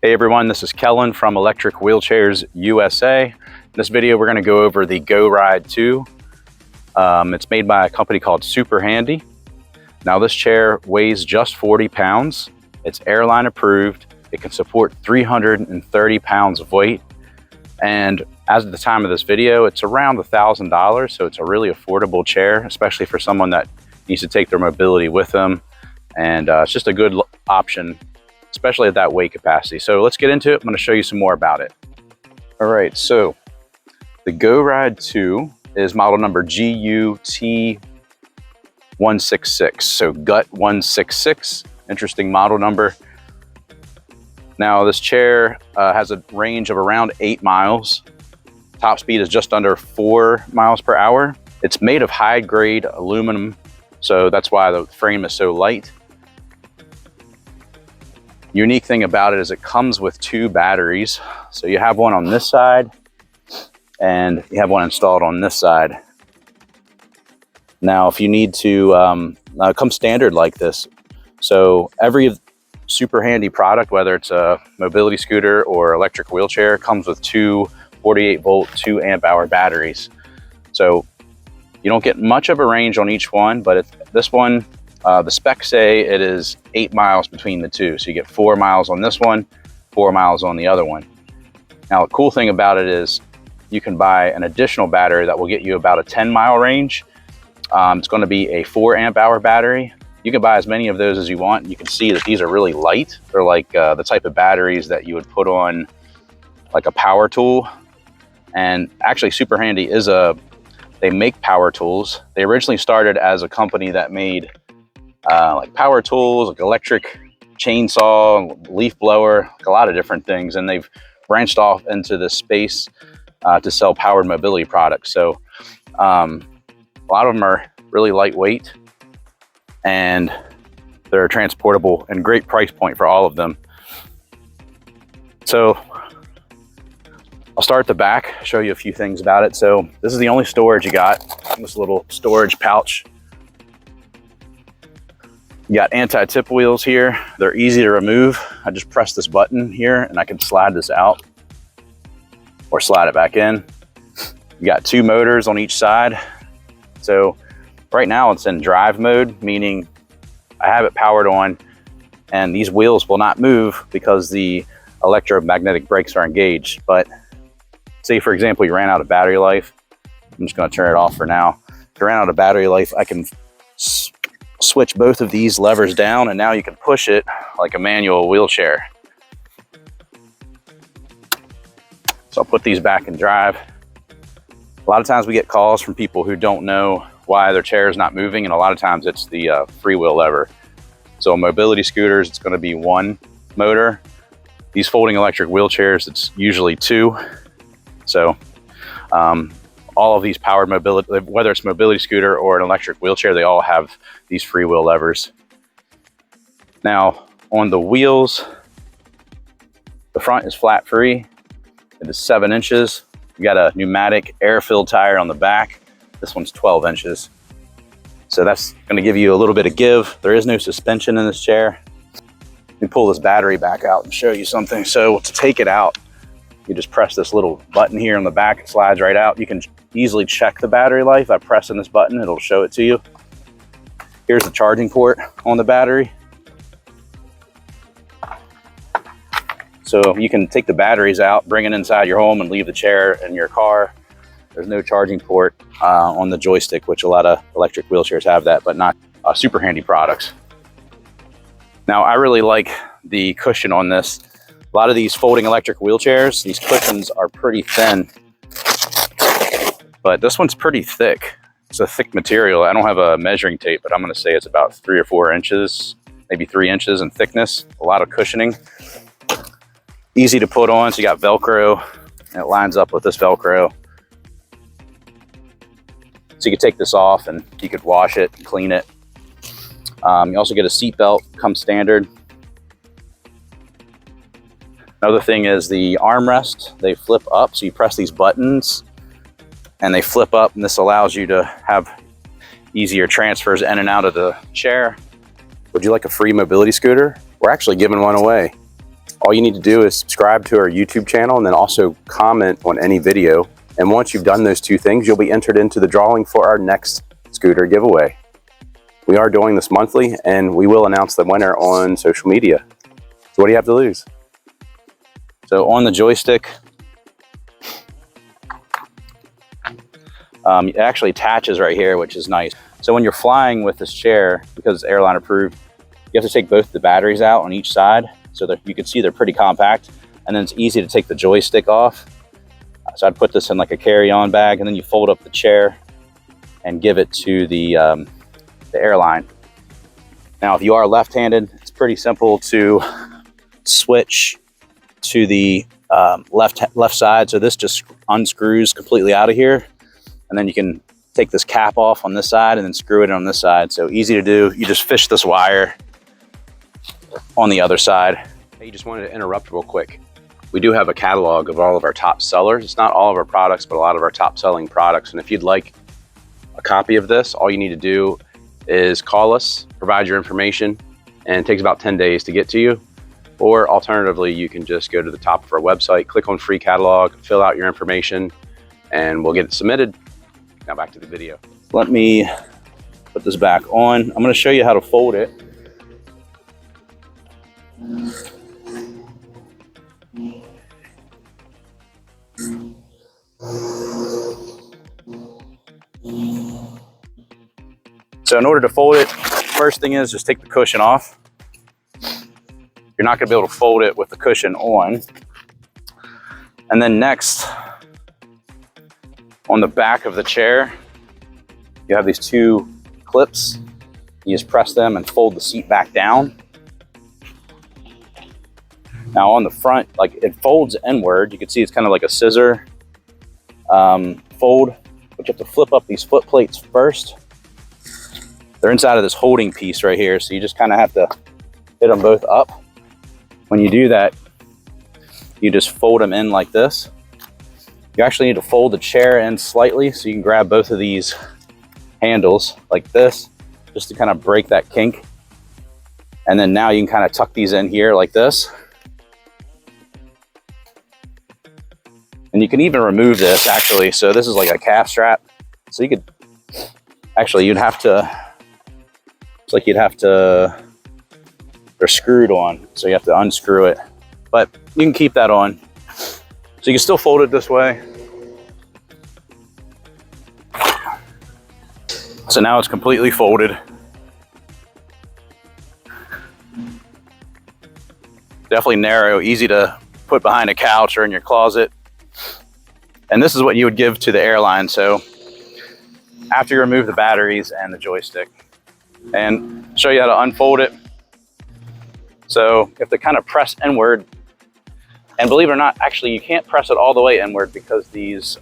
Hey everyone, this is Kellen from Electric Wheelchairs USA. In this video, we're going to go over the GoRide 2. It's made by a company called SuperHandy. Now this chair weighs just 40 pounds. It's airline approved. It can support 330 pounds of weight. And as of the time of this video, it's around $1,000. So it's a really affordable chair, especially for someone that needs to take their mobility with them. And it's just a good option, especially at that weight capacity. So let's get into it. I'm going to show you some more about it. All right, so the GoRide 2 is model number GUT166. So GUT166, interesting model number. Now this chair has a range of around 8 miles. Top speed is just under 4 miles per hour. It's made of high grade aluminum, so that's why the frame is so light. Unique thing about it is it comes with 2 batteries. So you have one on this side and you have one installed on this side. Now, if you need to, it comes standard like this. So every SuperHandy product, whether it's a mobility scooter or electric wheelchair, comes with 2 48-volt, 2 amp hour batteries. So you don't get much of a range on each one, but this one, the specs say it is 8 miles between the two. So you get 4 miles on this one, 4 miles on the other one. Now, the cool thing about it is you can buy an additional battery that will get you about a 10-mile range. It's going to be a 4 amp hour battery. You can buy as many of those as you want. You can see that these are really light. They're like the type of batteries that you would put on like a power tool. And actually SuperHandy they make power tools. They originally started as a company that made like power tools, like electric chainsaw, leaf blower, like a lot of different things. And they've branched off into this space to sell powered mobility products. So a lot of them are really lightweight and they're transportable, and great price point for all of them. So I'll start at the back, show you a few things about it. So this is the only storage you got, this little storage pouch. You got anti-tip wheels here. They're easy to remove. I just press this button here and I can slide this out or slide it back in. You got 2 motors on each side. So right now it's in drive mode, meaning I have it powered on and these wheels will not move because the electromagnetic brakes are engaged. But say, for example, you ran out of battery life. I'm just going to turn it off for now. If you ran out of battery life, I can switch both of these levers down and now you can push it like a manual wheelchair. So I'll put these back in drive. A lot of times we get calls from people who don't know why their chair is not moving, and a lot of times it's the freewheel lever. So on mobility scooters, it's going to be 1 motor. These folding electric wheelchairs, it's usually 2. So all of these powered mobility, whether it's mobility scooter or an electric wheelchair, they all have these freewheel levers. Now on the wheels, the front is flat free. It is 7 inches. You got a pneumatic air-filled tire on the back. This one's 12 inches. So that's going to give you a little bit of give. There is no suspension in this chair. Let me pull this battery back out and show you something. So to take it out, you just press this little button here on the back. It slides right out. You can easily check the battery life by pressing this button. It'll show it to you. Here's the charging port on the battery. So you can take the batteries out, bring it inside your home and leave the chair in your car. There's no charging port on the joystick, which a lot of electric wheelchairs have that, but not SuperHandy products. Now I really like the cushion on this. A lot of these folding electric wheelchairs, these cushions are pretty thin, but this one's pretty thick. It's a thick material. I don't have a measuring tape, but I'm going to say it's about 3 or 4 inches, maybe 3 inches in thickness. A lot of cushioning. Easy to put on. So you got Velcro, and it lines up with this Velcro. So you could take this off and you could wash it and clean it. You also get a seat belt, comes standard. Another thing is the armrest, they flip up. So you press these buttons and they flip up, and this allows you to have easier transfers in and out of the chair. Would you like a free mobility scooter? We're actually giving one away. All you need to do is subscribe to our YouTube channel and then also comment on any video. And once you've done those two things, you'll be entered into the drawing for our next scooter giveaway. We are doing this monthly, and we will announce the winner on social media. So what do you have to lose? So on the joystick, it actually attaches right here, which is nice. So when you're flying with this chair, because it's airline approved, you have to take both the batteries out on each side so that you can see they're pretty compact, and then it's easy to take the joystick off. So I'd put this in like a carry-on bag, and then you fold up the chair and give it to the airline. Now, if you are left-handed, it's pretty simple to switch to the left side. So this just unscrews completely out of here, and then you can take this cap off on this side and then screw it on this side. So easy to do. You just fish this wire on the other side. Hey, just wanted to interrupt real quick. We do have a catalog of all of our top sellers. It's not all of our products, but a lot of our top selling products. And if you'd like a copy of this, all you need to do is call us, provide your information, and it takes about 10 days to get to you. Or alternatively, you can just go to the top of our website, click on free catalog, fill out your information, and we'll get it submitted. Now back to the video. Let me put this back on. I'm going to show you how to fold it. So in order to fold it, first thing is just take the cushion off. You're not going to be able to fold it with the cushion on. And then next, on the back of the chair, you have these two clips. You just press them and fold the seat back down. Now on the front, like it folds inward. You can see it's kind of like a scissor fold, but you have to flip up these foot plates first. They're inside of this holding piece right here, so you just kind of have to hit them both up. When you do that, you just fold them in like this. You actually need to fold the chair in slightly so you can grab both of these handles like this, just to kind of break that kink. And then now you can kind of tuck these in here like this. And you can even remove this actually. So this is like a calf strap. So you could, actually you'd have to, it's like you'd have to, they're screwed on. So you have to unscrew it, but you can keep that on. So you can still fold it this way. So now it's completely folded. Definitely narrow, easy to put behind a couch or in your closet. And this is what you would give to the airline. So after you remove the batteries and the joystick, and show you how to unfold it. So you have to kind of press inward, and believe it or not, actually you can't press it all the way inward because these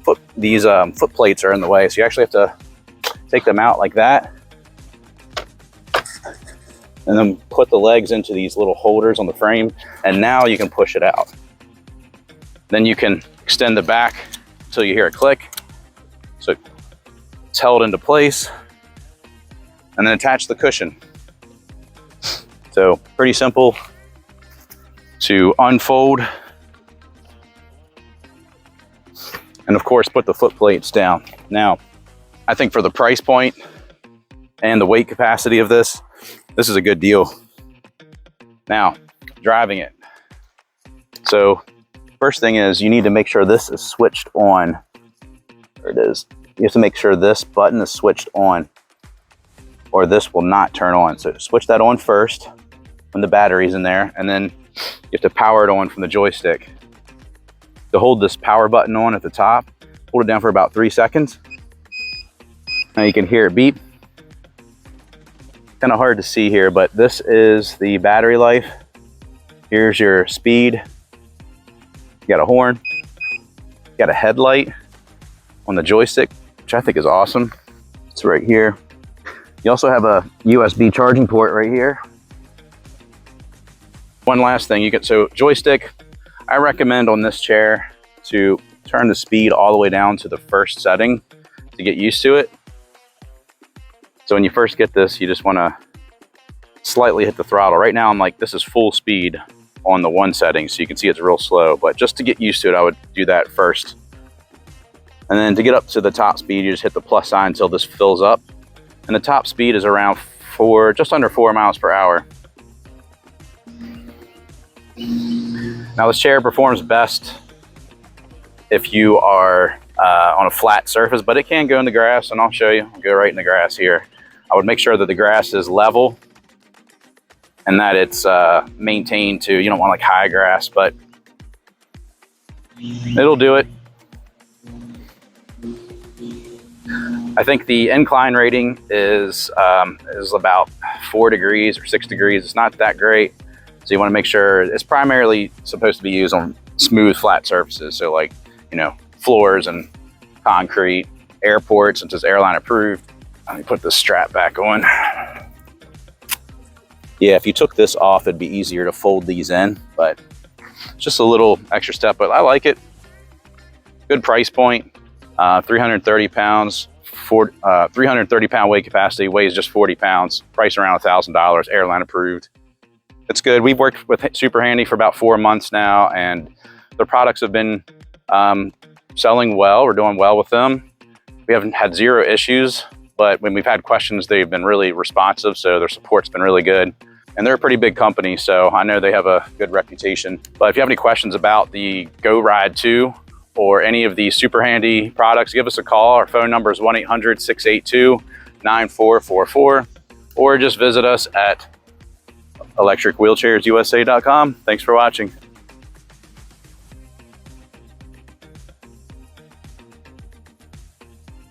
foot plates are in the way. So you actually have to take them out like that, and then put the legs into these little holders on the frame, and now you can push it out. Then you can extend the back until you hear a click. So it's held into place, and then attach the cushion. So pretty simple to unfold. And of course, put the foot plates down. Now, I think for the price point and the weight capacity of this, this is a good deal. Now, driving it. So first thing is you need to make sure this is switched on. There it is. You have to make sure this button is switched on, or this will not turn on. So switch that on first when the battery's in there, and then you have to power it on from the joystick. To hold this power button on at the top, hold it down for about 3 seconds. Now you can hear it beep. Kind of hard to see here, but this is the battery life. Here's your speed. You got a horn, you got a headlight on the joystick, which I think is awesome. It's right here. You also have a USB charging port right here. One last thing, so joystick, I recommend on this chair to turn the speed all the way down to the first setting to get used to it. So when you first get this, you just want to slightly hit the throttle. Right now I'm like, this is full speed on the one setting, so you can see it's real slow, but just to get used to it, I would do that first. And then to get up to the top speed, you just hit the plus sign until this fills up. And the top speed is around just under 4 miles per hour. Now this chair performs best if you are on a flat surface, but it can go in the grass, and I'll show you. I'll go right in the grass here. I would make sure that the grass is level and that it's maintained to, you don't want like high grass, but it'll do it. I think the incline rating is about 4 degrees or 6 degrees. It's not that great. So you want to make sure it's primarily supposed to be used on smooth, flat surfaces. So like, you know, floors and concrete, airports, since it's airline approved. Let me put this strap back on. Yeah, if you took this off, it'd be easier to fold these in, but it's just a little extra step, but I like it. Good price point, 330 pounds, 330 pound weight capacity, weighs just 40 pounds, price around $1,000, airline approved. It's good. We've worked with SuperHandy for about 4 months now, and their products have been selling well. We're doing well with them. We haven't had 0 issues, but when we've had questions, they've been really responsive, so their support's been really good. And they're a pretty big company, so I know they have a good reputation. But if you have any questions about the GoRide 2 or any of the SuperHandy products, give us a call. Our phone number is 1-800-682-9444, or just visit us at electricwheelchairsusa.com. Thanks for watching.